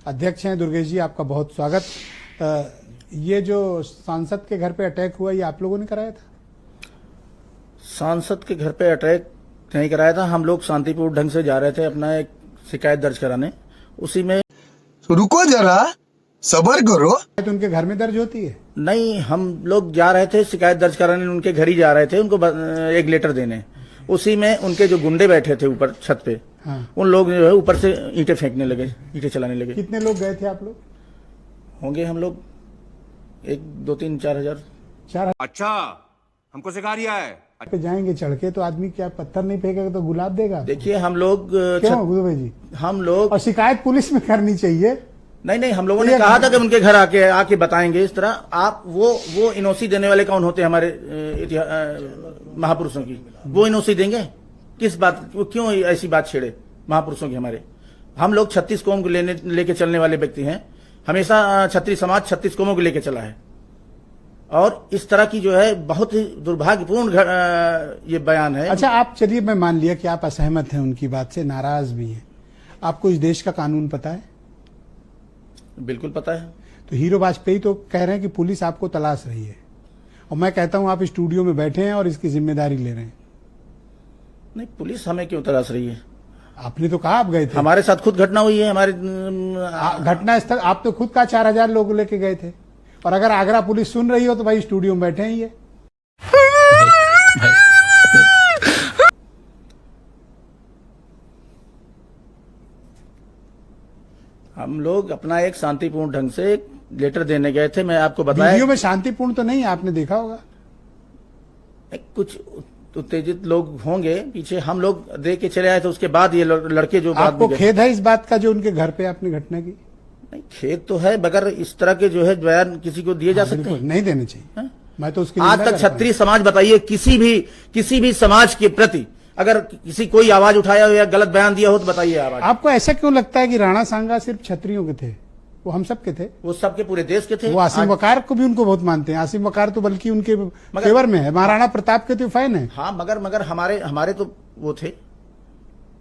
अध्यक्ष हैं दुर्गेश जी, आपका बहुत स्वागत। ये जो सांसद के घर पे अटैक हुआ, ये आप लोगों ने कराया था? सांसद के घर पे अटैक नहीं कराया था। हम लोग शांतिपूर्ण ढंग से जा रहे थे अपना एक शिकायत दर्ज कराने, उसी में रुको जरा, सब्र करो। तो उनके घर में दर्ज होती है? नहीं, हम लोग जा रहे थे शिकायत दर्ज कराने, उनके घर ही जा रहे थे उनको एक लेटर देने। उसी में उनके जो गुंडे बैठे थे ऊपर छत पे, हाँ। उन लोग जो है ऊपर से ईंटें फेंकने लगे, ईंटें चलाने लगे। कितने लोग गए थे आप लोग? होंगे हम लोग 1, 2, 3, 4 हजार। 4 अच्छा, हमको सिखा रिया है। पे जाएंगे चढ़ के, तो आदमी क्या पत्थर नहीं फेंकेगा तो गुलाब देगा? देखिए हम लोग क्यों गुरुभाई जी? हम लोग और शिकायत पुलिस में करनी चाहिए। नहीं, हम लोगों ने कहा था कि उनके घर आके बताएंगे इस तरह। आप वो इनोसी देने वाले कौन होते हैं हमारे महापुरुषों की? वो इनोसी देंगे किस बात? वो क्यों ऐसी बात छेड़े महापुरुषों की? हमारे हम लोग 36 कौम को लेके चलने वाले व्यक्ति हैं। हमेशा क्षत्रिय समाज 36 कौमों को लेके चला है, और इस तरह की जो है बहुत ही दुर्भाग्यपूर्ण ये बयान है। अच्छा, आप चलिए, मैं मान लिया कि आप असहमत हैं उनकी बात से, नाराज भी हैं। आपको इस देश का कानून पता है? बिल्कुल पता है। तो हीरो वाजपेयी तो कह रहे हैं कि पुलिस आपको तलाश रही है, और मैं कहता हूं आप स्टूडियो में बैठे हैं और इसकी जिम्मेदारी ले रहे हैं। नहीं, पुलिस हमें क्यों तलाश रही है? आपने तो कहा आप गए थे। हमारे साथ खुद घटना हुई है। हमारे घटना स्थल आप तो खुद का 4000 लोग लेके गए थे, और अगर आगरा पुलिस सुन रही हो तो भाई स्टूडियो में बैठे हैं ये। हम लोग अपना एक शांतिपूर्ण ढंग से एक लेटर देने गए थे। मैं आपको बताया, वीडियो में शांतिपूर्ण तो नहीं, आपने देखा होगा। कुछ उत्तेजित लोग होंगे पीछे। हम लोग दे के चले आए थे, उसके बाद ये लड़के जो आपको खेद है इस बात का जो उनके घर पे आपने घटना की? नहीं, खेद तो है, मगर इस तरह के जो है बयान किसी को दिए जा सकते हैं? नहीं देने चाहिए। है? मैं तो उसकी आज तक क्षत्रिय समाज, बताइए किसी भी समाज के प्रति अगर किसी कोई आवाज उठाया हो या गलत बयान दिया हो तो बताइए आवाज। आपको ऐसा क्यों लगता है कि राणा सांगा सिर्फ क्षत्रियों के थे? वो हम सब के थे, वो सबके पूरे देश के थे। वो आसिम वकार को भी उनको बहुत मानते हैं। आसिम वकार तो बल्कि उनके फेवर में है, महाराणा प्रताप के तो फैन है। हाँ, मगर हमारे तो वो थे,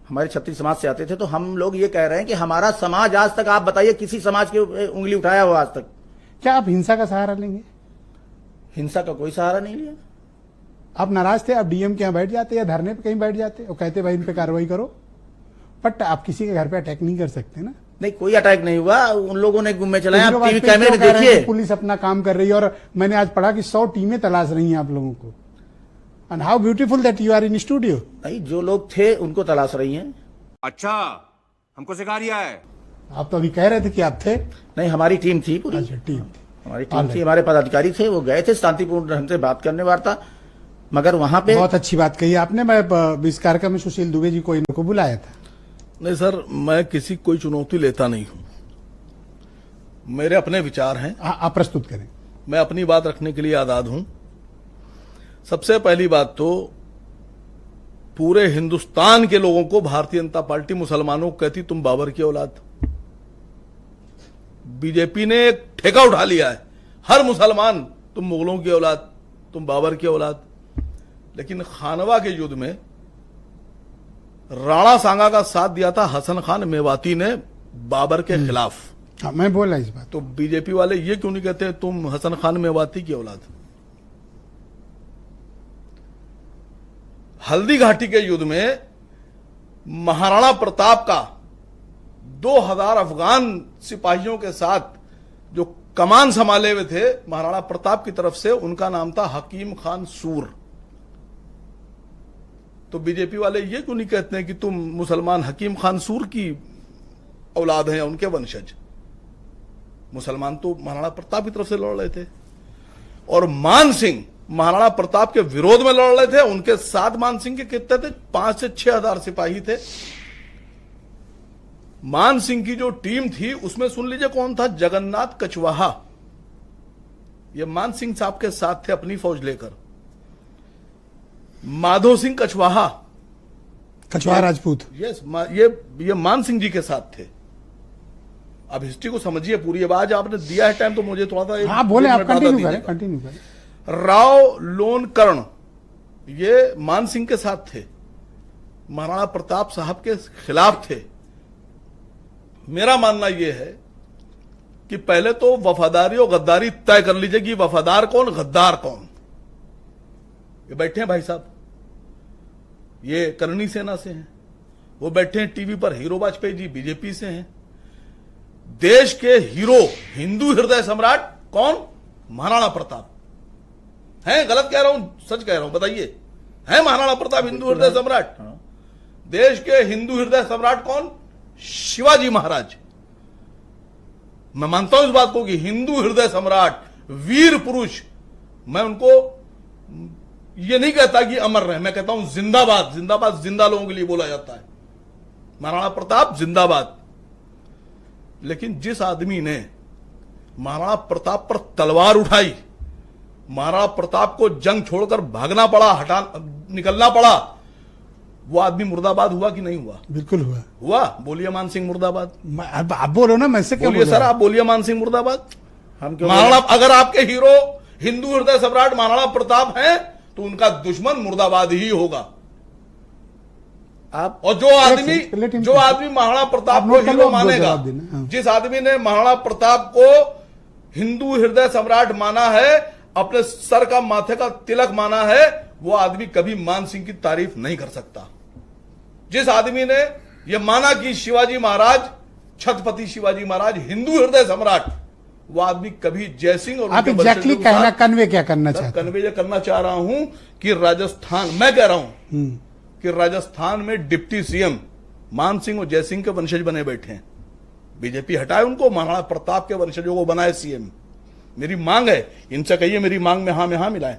हमारे क्षत्रिय समाज से आते थे। तो हम लोग ये कह रहे हैं कि हमारा समाज आज तक, आप बताइए किसी समाज की उंगली उठाया हो आज तक? क्या आप हिंसा का सहारा लेंगे? हिंसा का कोई सहारा नहीं लिया। आप नाराज थे, आप डीएम के यहाँ बैठ जाते या धरने पे कहीं बैठ जाते और कहते भाई इन पे कार्रवाई करो, बट आप किसी के घर पे अटैक नहीं कर सकते ना। नहीं, कोई अटैक नहीं हुआ। उन लोगों ने गुम्मे चलाए। आप टीवी कैमरे देखिए, पुलिस अपना काम कर रही है, और मैंने आज पढ़ा कि 100 टीमें तलाश रही हैं आप लोगों को। And how beautiful that you are in studio. नहीं, जो लोग थे उनको तलाश रही हैं। अच्छा, हमको सिखा रिया है। आप तो अभी कह रहे थे कि आप थे। नहीं, हमारी टीम थी पूरी। अच्छा, टीम हमारी टीम थी, हमारे पदाधिकारी थे, वो गए थे शांतिपूर्ण ढंग से बात करने वार्ता। मगर वहां पे बहुत अच्छी बात कही आपने। मैं इस कार्यक्रम में सुशील दुबे जी को इनको बुलाया था। नहीं सर, मैं किसी कोई चुनौती लेता नहीं हूं। मेरे अपने विचार हैं। आप प्रस्तुत करें। मैं अपनी बात रखने के लिए आजाद हूं। सबसे पहली बात तो पूरे हिंदुस्तान के लोगों को भारतीय जनता पार्टी मुसलमानों को कहती तुम बाबर की औलाद। बीजेपी ने एक ठेका उठा लिया है, हर मुसलमान तुम मुगलों की औलाद, तुम बाबर की औलाद। लेकिन खानवा के युद्ध में राणा सांगा का साथ दिया था हसन खान मेवाती ने बाबर के खिलाफ। हाँ, मैं बोला इस बात। तो बीजेपी वाले ये क्यों नहीं कहते तुम हसन खान मेवाती की औलाद? हल्दी घाटी के युद्ध में महाराणा प्रताप का 2000 अफगान सिपाहियों के साथ जो कमान संभाले हुए थे महाराणा प्रताप की तरफ से, उनका नाम था हकीम खान सूर। तो बीजेपी वाले ये क्यों नहीं कहते हैं कि तुम मुसलमान हकीम खान सूर की औलाद हैं या उनके वंशज? मुसलमान तो महाराणा प्रताप की तरफ से लड़ रहे थे, और मान सिंह महाराणा प्रताप के विरोध में लड़ रहे थे। उनके साथ मान सिंह के कितने थे? 5 से 6 हजार सिपाही थे। मान सिंह की जो टीम थी उसमें सुन लीजिए कौन था? जगन्नाथ कछवाहा। ये मान सिंह साहब के साथ थे अपनी फौज लेकर। माधो सिंह कछवाहा राजपूत, यस, ये मान सिंह जी के साथ थे। अब हिस्ट्री को समझिए पूरी। अब आज आपने दिया है टाइम तो मुझे थोड़ा सा हाँ बोले, आप कंटिन्यू करें। राव लोन कर्ण ये मान सिंह के साथ थे, महाराणा प्रताप साहब के खिलाफ थे। मेरा मानना यह है कि पहले तो वफादारी और गद्दारी तय कर लीजिए कि वफादार कौन, गद्दार कौन। ये बैठे हैं भाई साहब, ये करनी सेना से हैं, वो बैठे हैं टीवी पर, हीरो वाजपेयी जी बीजेपी से हैं। देश के हीरो, हिंदू हृदय सम्राट कौन? महाराणा प्रताप हैं? गलत कह रहा हूं, सच कह रहा हूं, बताइए, है महाराणा प्रताप हिंदू हृदय सम्राट? देश के हिंदू हृदय सम्राट कौन? शिवाजी महाराज। मैं मानता हूं इस बात को कि हिंदू हृदय सम्राट, वीर पुरुष, मैं उनको ये नहीं कहता कि अमर रहे, मैं कहता हूं जिंदाबाद। जिंदाबाद जिंदा लोगों के लिए बोला जाता है। महाराणा प्रताप जिंदाबाद। लेकिन जिस आदमी ने महाराणा प्रताप पर तलवार उठाई, महाराणा प्रताप को जंग छोड़कर भागना पड़ा, निकलना पड़ा, वो आदमी मुर्दाबाद हुआ कि नहीं हुआ? बिल्कुल हुआ। हुआ। बोलिए मान सिंह मुर्दाबाद। अब आप बोलो ना, मैं से क्या बोलिए बोल सर, रहा आप बोलिए मान सिंह मुर्दाबाद। हम क्यों महाराणा, अगर आपके हीरो हिंदू हृदय सम्राट महाराणा प्रताप हैं तो उनका दुश्मन मुर्दाबाद ही होगा। आप और जो आदमी महाराणा प्रताप आप को नोट कर लो, हीरो आप दो मानेगा, जवाब देना, हाँ। जिस आदमी ने महाराणा प्रताप को हिंदू हृदय सम्राट माना है, अपने सर का, माथे का तिलक माना है, वो आदमी कभी मान सिंह की तारीफ नहीं कर सकता। जिस आदमी ने यह माना कि शिवाजी महाराज, छत्रपति शिवाजी महाराज हिंदू हृदय सम्राट, वो आदमी कभी जयसिंह और आप उनके एग्जैक्टली वंशजों के कहना, साथ- कन्वे क्या करना सर, चाहते हैं? कन्वे ये करना चाह रहा हूं कि राजस्थान, मैं कह रहा हूं कि राजस्थान में डिप्टी सीएम मान सिंह और जयसिंह के वंशज बने बैठे हैं। बीजेपी हटाए उनको, महाराणा प्रताप के वंशजों को बनाए सीएम। मेरी मांग है, इनसे कहिए मेरी मांग में हाँ में हाँ मिलाए।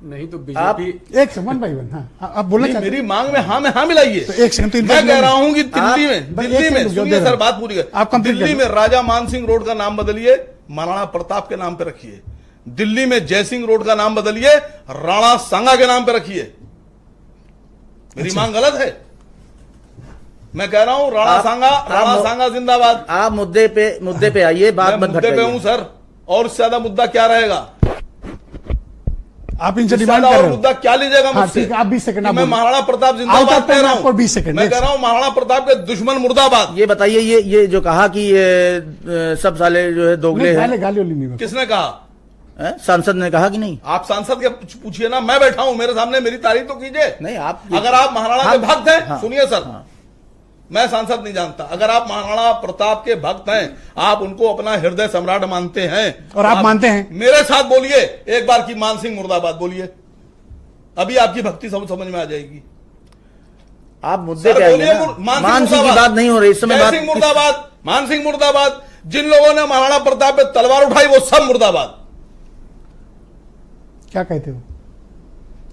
नहीं तो आप बीजेपी एक सेकंड भाई बहन, हाँ आप बोलना नहीं, चाहते मेरी मांग में हाँ मिलाइए। तो एक सेकंड तो इनका मैं कह रहा हूं कि आप- दिल्ली में, बस एक दिल्ली में, सेकंड सुनिए दे रहा सर, हूं। बात पूरी कर। आप कंप्लीट दिल्ली कर में राजा मान सिंह रोड का नाम बदलिए, महाराणा प्रताप के नाम पे रखिए। दिल्ली में जयसिंह रोड का नाम बदलिए, राणा सांगा के नाम पे रखिए। मेरी मांग गलत है? मैं कह रहा हूं राणा सांगा जिंदाबाद। आप मुद्दे पे आइए, बात मैं मत मुद्दे पे हूं भटकाइए। सर, और इससे ज्यादा मुद्दा क्या रहेगा? आप इनसे इससे डिमांड ज्यादा कर और रहे हो। मुद्दा क्या लीजिएगा हाँ, मुझसे? ठीक है, आप 20 सेकंड कि आप मैं बोलिए। महाराणा प्रताप आउट जिंदाबाद ऑफ कह टाइम रहा आपको 20 हूं। सेकंड, मैं एक कह रहा हूं महाराणा प्रताप के दुश्मन मुर्दाबाद। ये बताइए, ये जो कहा कि ये सब साले जो है दोगले नहीं, हैं, गाली गाली वाली नहीं बात। किसने कहा? सांसद ने कहा कि नहीं? आप सांसद के पूछिए ना, मैं बैठा हूं मेरे सामने, मेरी तारीफ तो कीजिए। नहीं, आप अगर आप महाराणा के भक्त हैं, हाँ, सुनिए सर, हाँ। मैं सांसद नहीं जानता, अगर आप महाराणा प्रताप के भक्त हैं, आप उनको अपना हृदय सम्राट मानते हैं, और आप मानते हैं? मेरे साथ बोलिए एक बार की मान सिंह मुर्दाबाद बोलिए, अभी आपकी भक्ति समझ में आ जाएगी। आप मुद्दे सर पे आइए बोलिए, ना। मान सिंह की बात नहीं हो रही इस समय। जय सिंह मुर्दाबाद, मान सिंह मुर्दाबाद। जिन लोगों ने महाराणा प्रताप पे तलवार उठाई वो सब मुर्दाबाद। क्या कहते हो?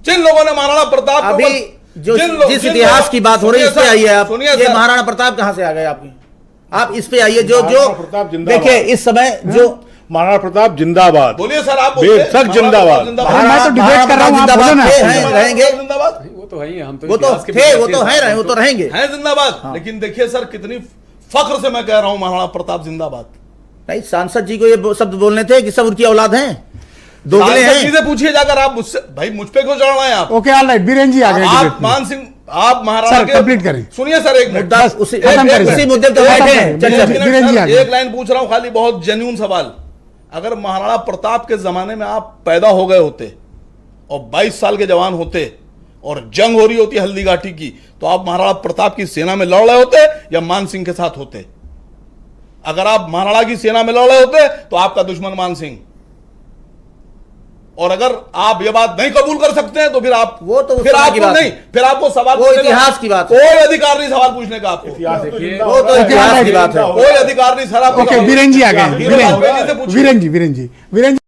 जिन लोगों ने महाराणा प्रताप अभी जिस इतिहास की बात हो रही है इस पे आइए आप। ये महाराणा प्रताप कहां से आ गए आपके? आप इस पे आइए। जो महाराणा प्रताप जिंदाबाद। देखिए इस समय जो महाराणा प्रताप जिंदाबाद। बोलिए सर, आप बोलिए। बेशक जिंदाबाद। मैं तो डिबेट कर रहा हूं, आप बोलो ना। रहेंगे, जिंदाबाद वो तो है ही, हम तो वो तो इतिहास के थे, वो विद्यार्थी तो है हैं, रहे, वो तो रहेंगे। है जिंदाबाद। लेकिन देखिए सर, कितनी फख्र से मैं कह रहा हूं महाराणा प्रताप जिंदाबाद। नहीं, सांसद जी को ये शब्द बोलने थे कि सब उनकी औलाद हैं, दोगले सांसद जी हैं। से पूछिए जाकर, आप मुझसे, भाई मुझ पे क्यों चढ़ रहे हैं आप? ओके, ऑल राइट, बीरेन जी आ गए आप डिबेट में। मान सिंह, आप महाराणा सर, के कंप्लीट करें। सुनिए सर, एक मिनट, मुद्दा उसी खत्म करें सर। उसी मुद्दे पे खत्म बैठे करें। हैं। चलिए, बीरेन जी, बीरेन जी आ गए। एक लाइन पूछ रहा हूं खाली, बहुत जेन्युइन सवाल। अगर महाराणा प्रताप के जमाने में आप पैदा हो गए होते और 22 साल के जवान होते और जंग हो रही होती हल्दी घाटी की, तो आप महाराणा प्रताप की सेना में लड़ रहे होते या मान सिंह के साथ होते? अगर आप महाराणा की सेना में लड़ रहे होते तो आपका दुश्मन मान सिंह। और अगर आप ये बात नहीं कबूल कर सकते हैं तो फिर आप, वो तो उस फिर समय की आपको बात नहीं, है। फिर आपको सवाल वो पूछने का इतिहास की बात है। कोई अधिकार नहीं सवाल पूछने का आपको। देखिए, वो तो इतिहास की बात है। कोई अधिकार नहीं सर। आप ओके, बीरेन जी आ गए। हीरो वाजपेयी जी से पूछिए। वीरेन जी